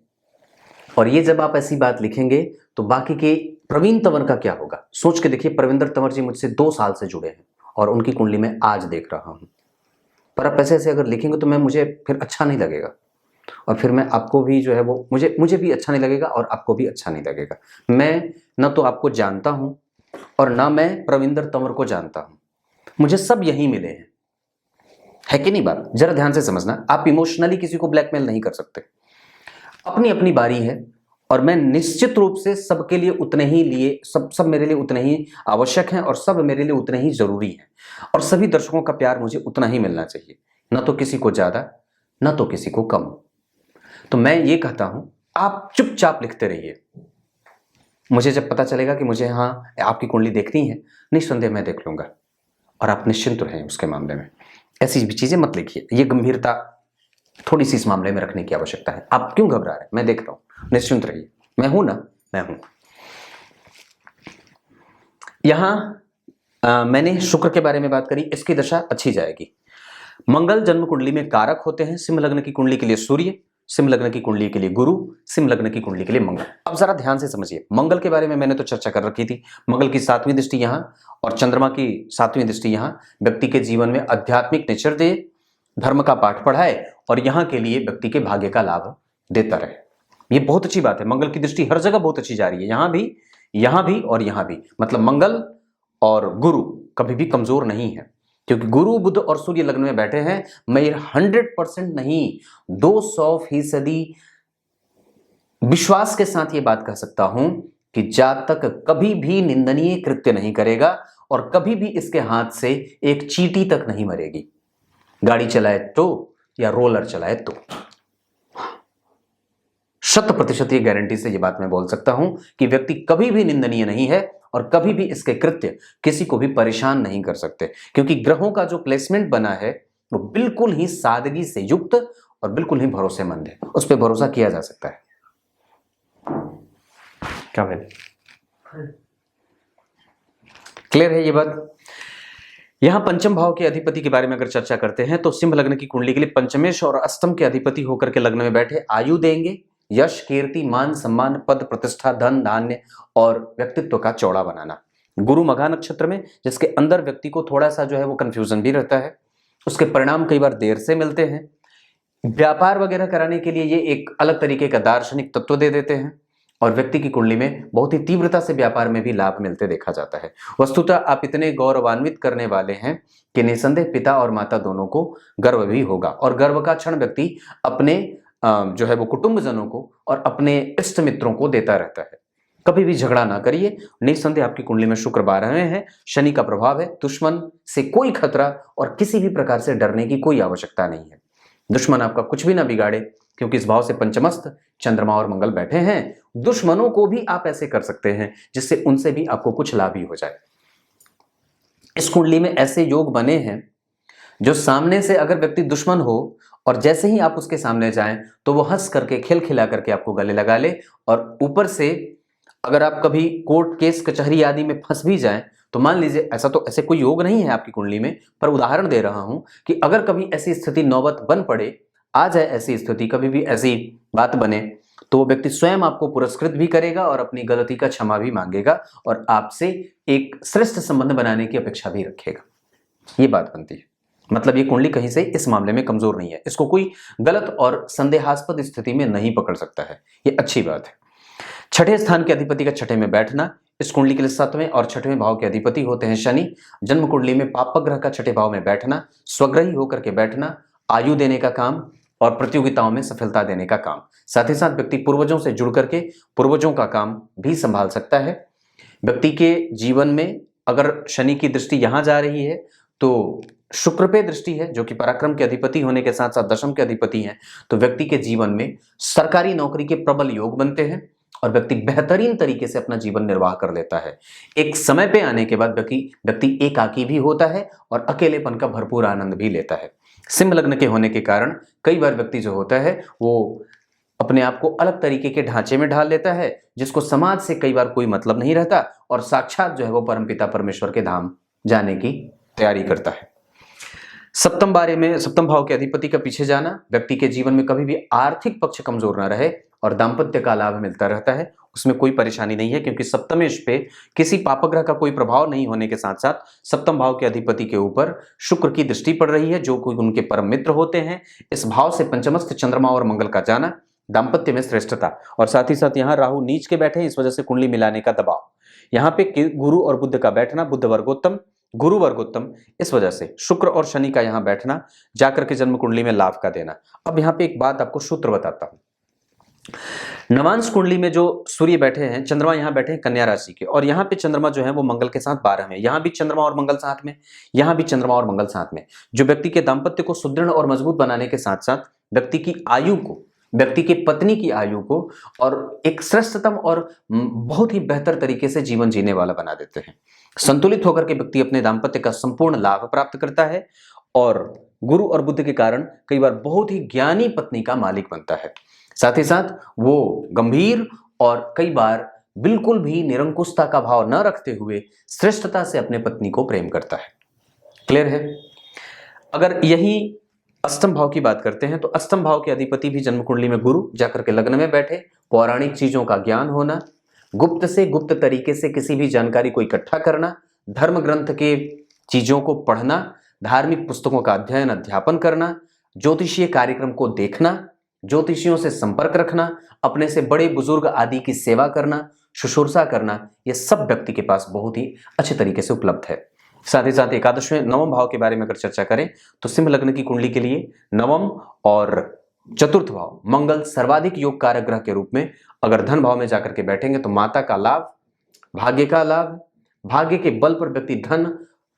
और ये जब आप ऐसी बात लिखेंगे तो बाकी के प्रवीण तंवर का क्या होगा? सोच के देखिए, प्रविंदर तंवर जी मुझसे 2 साल से जुड़े हैं और उनकी कुंडली में आज देख रहा हूं, पर आप ऐसे ऐसे अगर लिखेंगे तो मुझे फिर अच्छा नहीं लगेगा। और फिर मैं आपको भी जो है वो मुझे भी अच्छा नहीं लगेगा और आपको भी अच्छा नहीं लगेगा। मैं न तो आपको जानता हूं और ना मैं प्रविंदर तंवर को जानता हूं, मुझे सब यही मिले हैं, है कि नहीं बात? जरा ध्यान से समझना, आप इमोशनली किसी को ब्लैकमेल नहीं कर सकते, अपनी अपनी बारी है और मैं निश्चित रूप से सबके लिए उतने ही लिए सब मेरे लिए उतने ही आवश्यक हैं और सब मेरे लिए उतने ही जरूरी हैं और सभी दर्शकों का प्यार मुझे उतना ही मिलना चाहिए, ना तो किसी को ज्यादा ना तो किसी को कम। तो मैं ये कहता हूं, आप चुपचाप लिखते रहिए, मुझे जब पता चलेगा कि मुझे हाँ आपकी कुंडली देखनी है, निस्संदेह मैं देख लूंगा और आप निश्चिंत रहें उसके मामले में। ऐसी भी चीजें मत लिखिए, ये गंभीरता थोड़ी सी इस मामले में रखने की आवश्यकता है। आप क्यों घबरा रहे हैं? मैं देख रहा हूं, निश्चिंत रहिए, मैं हूं ना, मैं हूं। यहां मैंने शुक्र के बारे में बात करी, इसकी दशा अच्छी जाएगी। मंगल जन्म कुंडली में कारक होते हैं। सिंह लग्न की कुंडली के लिए सूर्य, सिंह लग्न की कुंडली के लिए गुरु, सिंह लग्न की कुंडली के लिए मंगल। अब जरा ध्यान से समझिए, मंगल के बारे में मैंने तो चर्चा कर रखी थी। मंगल की 7वीं दृष्टि यहां और चंद्रमा की 7वीं दृष्टि यहां व्यक्ति के जीवन में आध्यात्मिक नेचर दे, धर्म का पाठ पढ़ाए और यहां के लिए व्यक्ति के भाग्य का लाभ देता रहे। ये बहुत अच्छी बात है, मंगल की दृष्टि हर जगह बहुत अच्छी जा रही है, यहां भी और यहां भी। मतलब मंगल और गुरु कभी भी कमजोर नहीं है, क्योंकि गुरु बुध और सूर्य लग्न में बैठे हैं। मैं 100% नहीं 200% विश्वास के साथ ये बात कह सकता हूं कि जातक कभी भी निंदनीय कृत्य नहीं करेगा और कभी भी इसके हाथ से एक चींटी तक नहीं मरेगी, गाड़ी चलाए तो या रोलर चलाए तो। 100% ये गारंटी से ये बात मैं बोल सकता हूं कि व्यक्ति कभी भी निंदनीय नहीं है और कभी भी इसके कृत्य किसी को भी परेशान नहीं कर सकते, क्योंकि ग्रहों का जो प्लेसमेंट बना है वो बिल्कुल ही सादगी से युक्त और बिल्कुल ही भरोसेमंद है, उस पर भरोसा किया जा सकता है। क्या भाई, क्लियर है ये बात? यहां पंचम भाव के अधिपति के बारे में अगर चर्चा करते हैं तो सिंह लग्न की कुंडली के लिए पंचमेश और अष्टम के अधिपति होकर के लग्न में बैठे आयु देंगे, यश, कीर्ति, मान, सम्मान, पद, प्रतिष्ठा, धन, धान्य और व्यक्तित्व का चौड़ा बनाना। गुरु मघा नक्षत्र में, जिसके अंदर व्यक्ति को थोड़ा सा जो है वो कंफ्यूजन भी रहता है, उसके परिणाम कई बार देर से मिलते हैं। व्यापार वगैरह कराने के लिए ये एक अलग तरीके का दार्शनिक तत्व दे देते हैं और व्यक्ति की कुंडली में बहुत ही तीव्रता से व्यापार में भी लाभ मिलते देखा जाता है। वस्तुतः आप इतने गौरवान्वित करने वाले हैं कि निसंदेह पिता और माता दोनों को गर्व भी होगा और गर्व का क्षण व्यक्ति अपने जो है वो कुटुंबजनों को और अपने इष्ट मित्रों को देता रहता है। कभी भी झगड़ा ना करिए। निसंदेह आपकी कुंडली में शुक्र 12वें है, शनि का प्रभाव है, दुश्मन से कोई खतरा और किसी भी प्रकार से डरने की कोई आवश्यकता नहीं है। दुश्मन आपका कुछ भी ना बिगाड़े, क्योंकि इस भाव से पंचमस्त चंद्रमा और मंगल बैठे हैं। दुश्मनों को भी आप ऐसे कर सकते हैं जिससे उनसे भी आपको कुछ लाभ ही हो जाए। इस कुंडली में ऐसे योग बने हैं जो सामने से अगर व्यक्ति दुश्मन हो और जैसे ही आप उसके सामने जाएं तो वो हंस करके खिलखिला करके आपको गले लगा ले, और ऊपर से अगर आप कभी कोर्ट केस कचहरी आदि में फंस भी जाएं तो मान लीजिए, ऐसे कोई योग नहीं है आपकी कुंडली में, पर उदाहरण दे रहा हूं कि अगर कभी ऐसी स्थिति नौबत बन पड़े, आ जाए ऐसी स्थिति, कभी भी ऐसी बात बने, तो वो व्यक्ति स्वयं आपको पुरस्कृत भी करेगा और अपनी गलती का क्षमा भी मांगेगा और आपसे एक श्रेष्ठ संबंध बनाने की अपेक्षा भी रखेगा। ये बात बनती है। मतलब ये कुंडली कहीं से इस मामले में कमजोर नहीं है, इसको कोई गलत और संदेहास्पद स्थिति में नहीं पकड़ सकता है, ये अच्छी बात है। छठे स्थान के अधिपति का छठे में बैठना, इस कुंडली के लिए 7वें और 6वें भाव के अधिपति होते हैं शनि। जन्म कुंडली में पापक ग्रह का छठे भाव में बैठना, स्वग्रही होकर के बैठना, आयु देने का काम और प्रतियोगिताओं में सफलता देने का काम। साथ ही साथ व्यक्ति पूर्वजों से जुड़ करके पूर्वजों का काम भी संभाल सकता है। व्यक्ति के जीवन में अगर शनि की दृष्टि यहां जा रही है तो शुक्र पे दृष्टि है, जो कि पराक्रम के अधिपति होने के साथ साथ दशम के अधिपति हैं, तो व्यक्ति के जीवन में सरकारी नौकरी के प्रबल योग बनते हैं और व्यक्ति बेहतरीन तरीके से अपना जीवन निर्वाह कर लेता है। एक समय पे आने के बाद व्यक्ति एकाकी भी होता है और अकेलेपन का भरपूर आनंद भी लेता है। सिंह लग्न के होने के कारण कई बार व्यक्ति जो होता है वो अपने आप को अलग तरीके के ढांचे में ढाल लेता है, जिसको समाज से कई बार कोई मतलब नहीं रहता और साक्षात जो है वो परमपिता परमेश्वर के धाम जाने की तैयारी करता है। सप्तम भाव के अधिपति का पीछे जाना, व्यक्ति के जीवन में कभी भी आर्थिक पक्ष कमजोर ना रहे और दाम्पत्य का लाभ मिलता रहता है, उसमें कोई परेशानी नहीं है, क्योंकि सप्तमेश पे किसी पापग्रह का कोई प्रभाव नहीं होने के साथ साथ सप्तम भाव के अधिपति के ऊपर शुक्र की दृष्टि पड़ रही है, जो कोई उनके परम मित्र होते हैं। इस भाव से पंचमस्थ चंद्रमा और मंगल का जाना, दाम्पत्य में श्रेष्ठता, और साथ ही साथ यहाँ राहु नीच के बैठे हैं, इस वजह से कुंडली मिलाने का दबाव। यहाँ पे गुरु और बुध का बैठना, बुध वर्गोत्तम गुरु वर्गोत्तम, इस वजह से शुक्र और शनि का यहाँ बैठना जाकर के जन्म कुंडली में लाभ का देना। अब यहाँ पे एक बात आपको सूत्र बताता हूं। नवांश कुंडली में जो सूर्य बैठे हैं, चंद्रमा यहाँ बैठे हैं कन्या राशि के, और यहाँ पे चंद्रमा जो है वो मंगल के साथ 12 में, यहाँ भी चंद्रमा और मंगल साथ में, यहाँ भी चंद्रमा और मंगल साथ में, जो व्यक्ति के दाम्पत्य को सुदृढ़ और मजबूत बनाने के साथ साथ व्यक्ति की आयु को, व्यक्ति की पत्नी की आयु को और एक श्रेष्ठतम और बहुत ही बेहतर तरीके से जीवन जीने वाला बना देते हैं। संतुलित होकर के व्यक्ति अपने दाम्पत्य का संपूर्ण लाभ प्राप्त करता है और गुरु और बुध के कारण कई बार बहुत ही ज्ञानी पत्नी का मालिक बनता है। साथ ही साथ वो गंभीर और कई बार बिल्कुल भी निरंकुशता का भाव न रखते हुए श्रेष्ठता से अपने पत्नी को प्रेम करता है। क्लियर है? अगर यही अष्टम भाव की बात करते हैं तो अष्टम भाव के अधिपति भी जन्म कुंडली में गुरु जाकर के लग्न में बैठे, पौराणिक चीजों का ज्ञान होना, गुप्त से गुप्त तरीके से किसी भी जानकारी को इकट्ठा करना, धर्म ग्रंथ के चीजों को पढ़ना, धार्मिक पुस्तकों का अध्ययन अध्यापन करना, ज्योतिषीय कार्यक्रम को देखना, ज्योतिषियों से संपर्क रखना, अपने से बड़े बुजुर्ग आदि की सेवा करना, शुश्रूषा करना, यह सब व्यक्ति के पास बहुत ही अच्छे तरीके से उपलब्ध है। साथ ही साथ एकादशवें नवम भाव के बारे में अगर चर्चा करें तो सिंह लग्न की कुंडली के लिए नवम और चतुर्थ भाव मंगल सर्वाधिक योग कारक ग्रह के रूप में अगर धन भाव में जाकर के बैठेंगे तो माता का लाभ, भाग्य का लाभ, भाग्य के बल पर व्यक्ति धन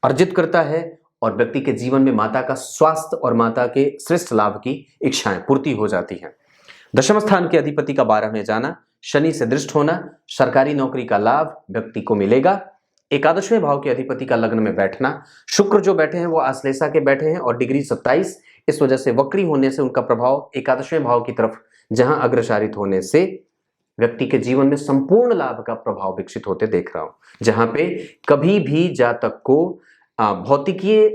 अर्जित करता है और व्यक्ति के जीवन में माता का स्वास्थ्य और माता के श्रेष्ठ लाभ की इच्छाएं पूर्ति हो जाती हैं। दशम स्थान के अधिपति का 12 में जाना, शनि से दृष्ट होना, सरकारी नौकरी का लाभ व्यक्ति को मिलेगा। एकादशवें भाव के अधिपति का लग्न में बैठना, शुक्र जो बैठे हैं वो आश्लेषा के बैठे हैं और डिग्री 27, इस वजह से वक्री होने से उनका प्रभाव एकादशवें भाव की तरफ जहां अग्रसारित होने से व्यक्ति के जीवन में संपूर्ण लाभ का प्रभाव विकसित होते देख रहा हूं, जहां पे कभी भी जातक को भौतिकीय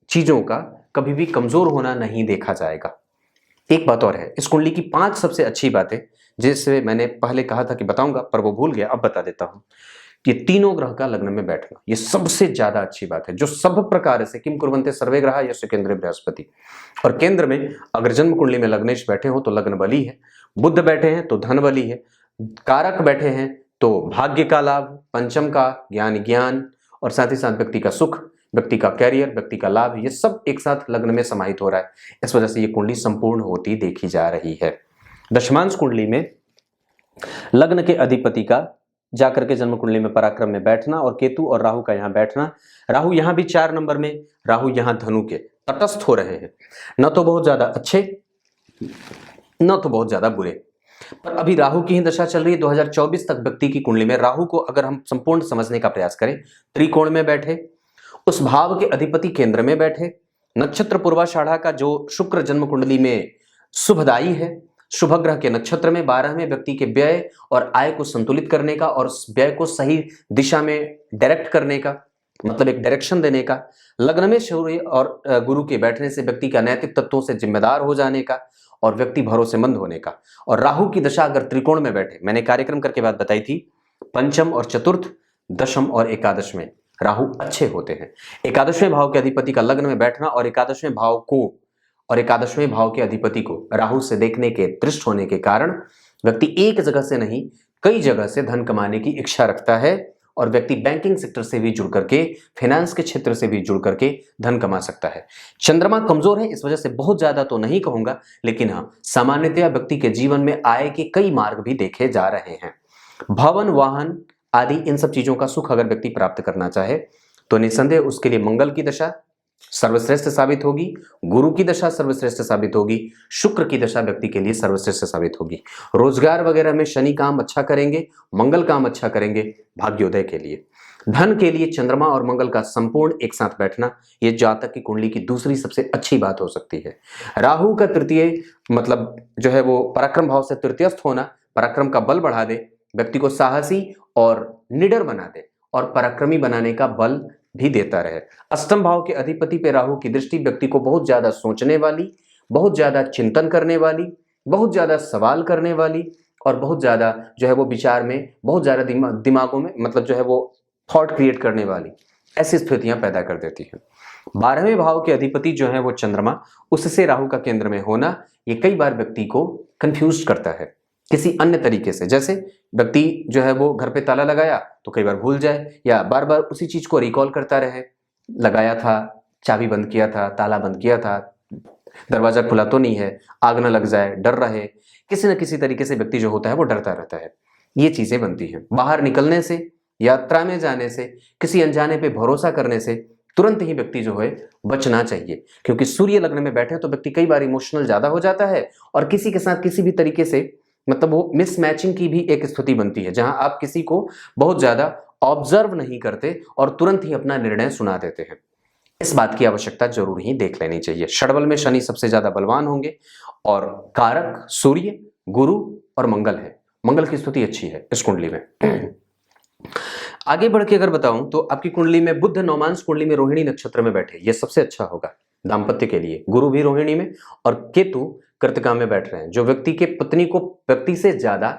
चीजों का कभी भी कमजोर होना नहीं देखा जाएगा। एक बात और है, इस कुंडली की 5 सबसे अच्छी बातें जिससे मैंने पहले कहा था कि बताऊंगा पर वो भूल गया, अब बता देता हूं। ये तीनों ग्रह का लग्न में बैठना ये सबसे ज्यादा अच्छी बात है, जो सब प्रकार से किम कुर्वन्ते सर्वे ग्रहा यस्य केंद्रे बृहस्पति। और केंद्र में अगर जन्म कुंडली में लग्नेश बैठे हो तो लग्न बली है, बुध बैठे हैं तो धन बली है, कारक बैठे हैं तो भाग्य का लाभ, पंचम का ज्ञान और साथ ही साथ व्यक्ति का सुख, व्यक्ति का कैरियर, व्यक्ति का लाभ, ये सब एक साथ लग्न में समाहित हो रहा है। इस वजह से ये कुंडली संपूर्ण होती देखी जा रही है। दशमांश कुंडली में लग्न के अधिपति का जाकर के जन्म कुंडली में पराक्रम में बैठना और केतु और राहु का यहाँ बैठना, राहु यहाँ भी 4 नंबर में, राहु यहाँ धनु के तटस्थ हो रहे हैं, न तो बहुत ज्यादा अच्छे न तो बहुत ज्यादा बुरे, पर अभी राहु की ही दशा चल रही है। 2024 तक व्यक्ति की कुंडली में राहु को अगर हम संपूर्ण समझने का प्रयास करें, त्रिकोण में बैठे, उस भाव के अधिपति केंद्र में बैठे, नक्षत्र पूर्वाषाढ़ा का जो शुक्र जन्म कुंडली में शुभदायी है, शुभ ग्रह के नक्षत्र में 12 में व्यक्ति के व्यय और आय को संतुलित करने का और व्यय को सही दिशा में डायरेक्ट करने का, मतलब एक डायरेक्शन देने का, लग्न में सूर्य और गुरु के बैठने से व्यक्ति का नैतिक तत्वों से जिम्मेदार हो जाने का और व्यक्ति भरोसेमंद होने का। और राहु की दशा अगर त्रिकोण में बैठे, मैंने कार्यक्रम करके बात बताई थी, पंचम और चतुर्थ, दशम और एकादश में राहु अच्छे होते हैं। एकादशवें भाव के अधिपति का लग्न में बैठना और एकादशवें भाव के अधिपति को राहु से देखने के दृष्ट होने के कारण व्यक्ति एक जगह से नहीं कई जगह से धन कमाने की इच्छा रखता है और व्यक्ति बैंकिंग सेक्टर से भी जुड़ करके, फाइनेंस के क्षेत्र से भी जुड़ करके धन कमा सकता है। चंद्रमा कमजोर है, इस वजह से बहुत ज्यादा तो नहीं कहूंगा, लेकिन हाँ सामान्यतया व्यक्ति के जीवन में आय के कई मार्ग भी देखे जा रहे हैं। भवन, वाहन आदि इन सब चीजों का सुख अगर व्यक्ति प्राप्त करना चाहे तो निसंदेह उसके लिए मंगल की दशा सर्वश्रेष्ठ साबित होगी, गुरु की दशा सर्वश्रेष्ठ साबित होगी, शुक्र की दशा व्यक्ति के लिए सर्वश्रेष्ठ साबित होगी। रोजगार वगैरह में शनि काम अच्छा करेंगे, मंगल काम अच्छा करेंगे भाग्योदय के लिए। धन के लिए चंद्रमा और मंगल का संपूर्ण एक साथ बैठना यह जातक की कुंडली की दूसरी सबसे अच्छी बात हो सकती है। राहु का तृतीय मतलब जो है वो पराक्रम भाव से तृतीयस्थ होना पराक्रम का बल बढ़ा दे, व्यक्ति को साहसी और निडर बना दे और पराक्रमी बनाने का बल भी देता रहे। अष्टम भाव के अधिपति पे राहु की दृष्टि व्यक्ति को बहुत ज्यादा सोचने वाली, बहुत ज्यादा चिंतन करने वाली, बहुत ज़्यादा सवाल करने वाली और बहुत ज़्यादा जो है वो विचार में बहुत ज़्यादा दिमागों में मतलब जो है वो थॉट क्रिएट करने वाली ऐसी स्थितियां पैदा कर देती हैं। 12वें भाव के अधिपति जो है वो चंद्रमा, उससे राहु का केंद्र में होना ये कई बार व्यक्ति को कंफ्यूज करता है किसी अन्य तरीके से। जैसे व्यक्ति जो है वो घर पे ताला लगाया तो कई बार भूल जाए या बार बार उसी चीज को रिकॉल करता रहे, लगाया था, चाबी बंद किया था, ताला बंद किया था, दरवाजा खुला तो नहीं है, आग न लग जाए, डर रहे, किसी न किसी तरीके से व्यक्ति जो होता है वो डरता रहता है। ये चीजें बनती हैं। बाहर निकलने से, यात्रा में जाने से, किसी अनजाने पे भरोसा करने से तुरंत ही व्यक्ति जो है बचना चाहिए, क्योंकि सूर्य लग्न में बैठे तो व्यक्ति कई बार इमोशनल ज्यादा हो जाता है और किसी के साथ किसी भी तरीके से मतलब वो मिसमैचिंग की भी एक स्थिति बनती है, जहां आप किसी को बहुत ज्यादा ऑब्जर्व नहीं करते और तुरंत ही अपना निर्णय सुना देते हैं। इस बात की आवश्यकता जरूर ही देख लेनी चाहिए। षडबल में शनि सबसे ज्यादा बलवान होंगे और कारक सूर्य, गुरु और मंगल है। मंगल की स्थिति अच्छी है इस कुंडली में। आगे बढ़ के अगर बताऊं तो आपकी कुंडली में बुध नौमांश कुंडली में रोहिणी नक्षत्र में बैठे, ये सबसे अच्छा होगा दाम्पत्य के लिए। गुरु भी रोहिणी में और केतु कृतिका में बैठ रहे हैं, जो व्यक्ति के पत्नी को व्यक्ति से ज्यादा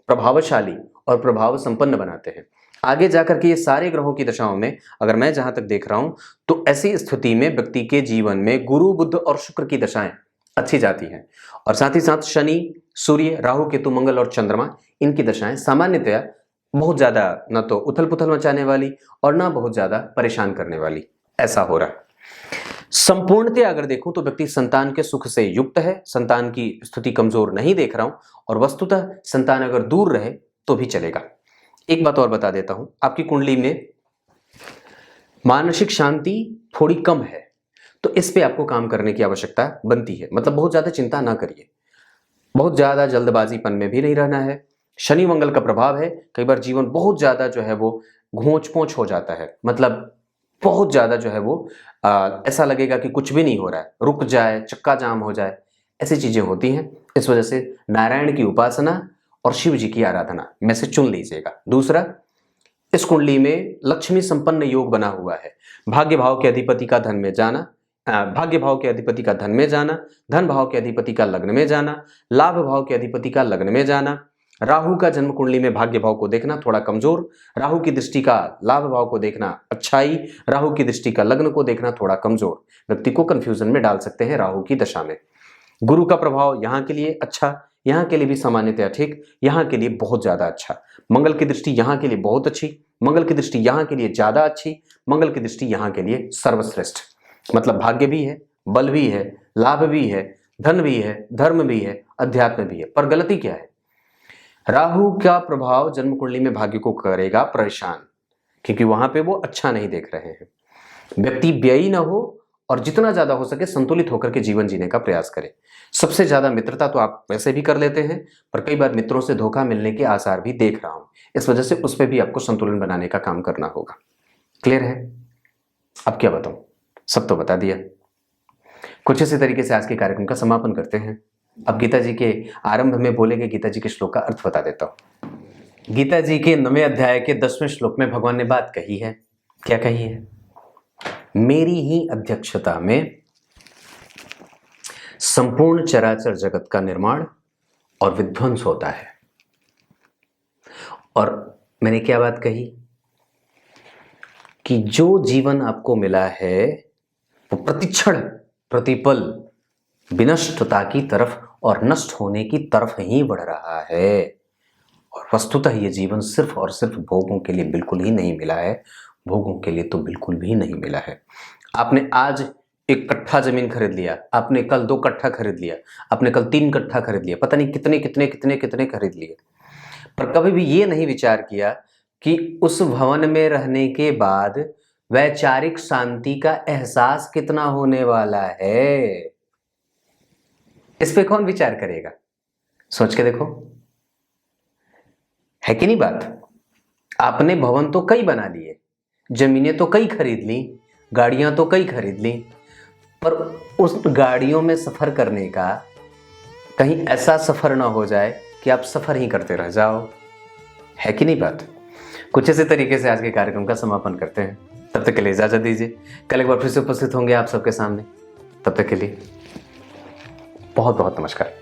प्रभावशाली और प्रभाव संपन्न बनाते हैं। आगे जाकर के ये सारे ग्रहों की दशाओं में अगर मैं जहां तक देख रहा हूं तो ऐसी स्थिति में व्यक्ति के जीवन में गुरु, बुध और शुक्र की दशाएं अच्छी जाती हैं और साथ ही साथ शनि, सूर्य, राहु, केतु, मंगल और चंद्रमा, इनकी दशाएं सामान्यतया बहुत ज्यादा न तो उथल पुथल मचाने वाली और ना बहुत ज्यादा परेशान करने वाली, ऐसा हो रहा है। संपूर्णतः अगर देखूं तो व्यक्ति संतान के सुख से युक्त है, संतान की स्थिति कमजोर नहीं देख रहा हूं और वस्तुतः संतान अगर दूर रहे तो भी चलेगा। एक बात और बता देता हूं, आपकी कुंडली में मानसिक शांति थोड़ी कम है, तो इस पे आपको काम करने की आवश्यकता बनती है। मतलब बहुत ज्यादा चिंता ना करिए, बहुत ज्यादा जल्दबाजीपन में भी नहीं रहना है। शनि मंगल का प्रभाव है, कई बार जीवन बहुत ज्यादा जो है वो घोंच पोंच हो जाता है, मतलब बहुत ज्यादा जो है वो ऐसा लगेगा कि कुछ भी नहीं हो रहा है, रुक जाए, चक्का जाम हो जाए, ऐसी चीजें होती हैं। इस वजह से नारायण की उपासना और शिव जी की आराधना में से चुन लीजिएगा। दूसरा, इस कुंडली में लक्ष्मी संपन्न योग बना हुआ है। भाग्य भाव के अधिपति का धन में जाना, भाग्य भाव के अधिपति का धन में जाना, धन भाव के अधिपति का लग्न में जाना, लाभ भाव के अधिपति का लग्न में जाना। राहु का जन्म कुंडली में भाग्य भाव को देखना थोड़ा कमजोर, राहु की दृष्टि का लाभ भाव को देखना अच्छाई, राहु की दृष्टि का लग्न को देखना थोड़ा कमजोर, व्यक्ति को कंफ्यूजन में डाल सकते हैं राहु की दशा में। गुरु का प्रभाव यहाँ के लिए अच्छा, यहाँ के लिए भी सामान्यतया ठीक, यहाँ के लिए बहुत ज्यादा अच्छा। मंगल की दृष्टि यहाँ के लिए बहुत अच्छी, मंगल की दृष्टि यहाँ के लिए ज्यादा अच्छी, मंगल की दृष्टि यहाँ के लिए सर्वश्रेष्ठ। मतलब भाग्य भी है, बल भी है, लाभ भी है, धन भी है, धर्म भी है, अध्यात्म भी है। पर गलती क्या है, राहु का प्रभाव जन्म कुंडली में भाग्य को करेगा परेशान, क्योंकि वहां पे वो अच्छा नहीं देख रहे हैं। व्यक्ति व्ययी ना हो और जितना ज्यादा हो सके संतुलित होकर के जीवन जीने का प्रयास करे। सबसे ज्यादा मित्रता तो आप वैसे भी कर लेते हैं, पर कई बार मित्रों से धोखा मिलने के आसार भी देख रहा हूं, इस वजह से उस पर भी आपको संतुलन बनाने का काम करना होगा। क्लियर है? अब क्या बताऊं, सब तो बता दिया। कुछ इसी तरीके से आज के कार्यक्रम का समापन करते हैं। अब गीता जी के आरंभ में बोले गए गीता जी के श्लोक का अर्थ बता देता हूं। गीता जी के 9वें अध्याय के 10वें श्लोक में भगवान ने बात कही है। क्या कही है? मेरी ही अध्यक्षता में संपूर्ण चराचर जगत का निर्माण और विध्वंस होता है। और मैंने क्या बात कही कि जो जीवन आपको मिला है वो प्रतिक्षण प्रतिपल विनष्टता की तरफ और नष्ट होने की तरफ ही बढ़ रहा है। और वस्तुतः ये जीवन सिर्फ और सिर्फ भोगों के लिए बिल्कुल ही नहीं मिला है, भोगों के लिए तो बिल्कुल भी नहीं मिला है। आपने आज 1 कट्ठा जमीन खरीद लिया, आपने कल 2 कट्ठा खरीद लिया, आपने कल 3 कट्ठा खरीद लिया, पता नहीं कितने कितने कितने कितने खरीद लिए, पर कभी भी ये नहीं विचार किया कि उस भवन में रहने के बाद वैचारिक शांति का एहसास कितना होने वाला है। इस पे कौन विचार करेगा? सोच के देखो, है कि नहीं बात? आपने भवन तो कई बना लिए, जमीनें तो कई खरीद ली, गाड़ियां तो कई खरीद ली, पर उस गाड़ियों में सफर करने का कहीं ऐसा सफर ना हो जाए कि आप सफर ही करते रह जाओ। है कि नहीं बात? कुछ इसी तरीके से आज के कार्यक्रम का समापन करते हैं। तब तक के लिए इजाजत दीजिए। कल एक बार फिर से उपस्थित होंगे आप सबके सामने। तब तक के लिए बहुत बहुत नमस्कार।